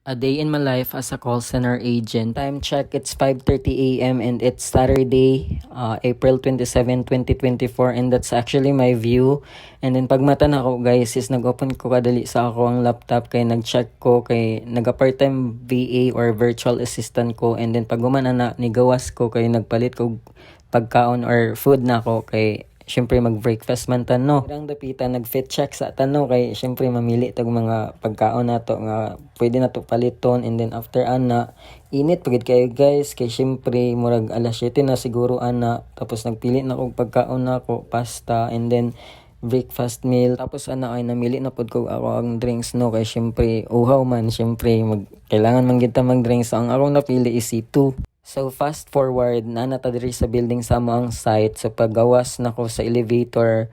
A day in my life as a call center agent. Time check, it's 5:30 a.m. and it's Saturday, April 27, 2024, and that's actually my view. And then pagmata na ako guys is nag-open ko kadali sa ako ang laptop kay nag-check ko kay nag-part-time VA or virtual assistant ko, and then pag gumana na nigawas ko kay nagpalit ko pagkaon or food na ako kay syempre mag-breakfast man tano. Irang dapita nag-fit check sa tano kay syempre mamili tag mga pagkaon nato nga pwede na to paliton, and then after ana init pagid kayo guys kay syempre murag alas 7 na siguro ana, tapos nagpili na kog pagkaon nako pasta and then breakfast meal, tapos ana ay namili na pud ko ako ang drinks no kay syempre uhaw man, syempre kailangan man gid ta mag-drinks, so ang akong napili is C2. So fast forward na nata diri sa building sa mo ang site, so paggawas nako sa elevator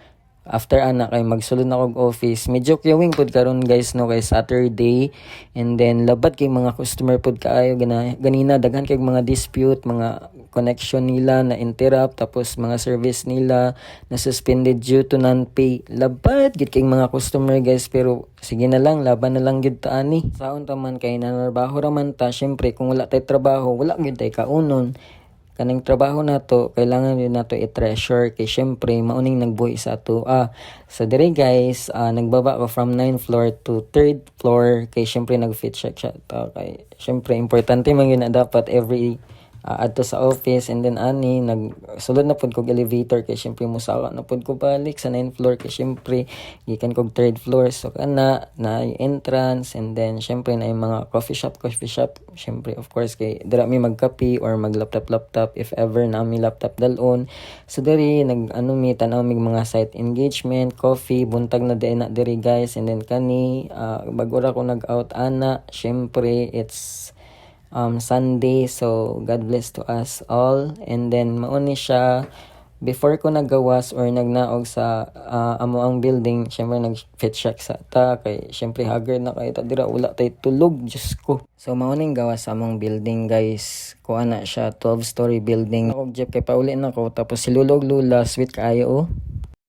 after ana kay magsulod na kog office, medyo queuing pud karon guys no kay Saturday, and then labat kay mga customer pud kaayo ganina daghan kay mga dispute, mga connection nila na interrupt, tapos mga service nila na suspended due to non-pay. Labat gid kay mga customer guys, pero sige na lang, laban na lang gid ta ani. Saon ta man kay nanarbaho ra man ta, syempre kung wala tay trabaho wala gid tay kaunon. Kaning trabaho nato kailangan din nato i-treasure kay syempre mauning nagbuhi sa ato. So dire guys, nagbaba ko from 9th floor to 3rd floor kay syempre nag-fit check siya to kay syempre importante man yun na dapat every adto sa office, and then ani nagsulod na pud kog elevator kay syempre musaka na pud ko balik sa 9th floor kay syempre gikan kog 3rd floor, so kana na entrance, and then syempre na yung mga coffee shop syempre of course kay dira mi magkape or mag laptop if ever na mi laptop dalon. So diri nag mi tan-aw mig mga site engagement, coffee, buntag na diri guys, and then kani bago ra ko nag-out ana, syempre it's Sunday, so God bless to us all. And then mauni siya before ko nagawas or nagnaog sa amo ang building, syempre nag-fit check sa ta kay syempre haggard na kay ta dira wala tay tulog, Diyos ko. So mauning gawas sa among building guys, kuha na siya 12-story building. Ako jeep kay pauli na ko, tapos silulog lula sweet kaayo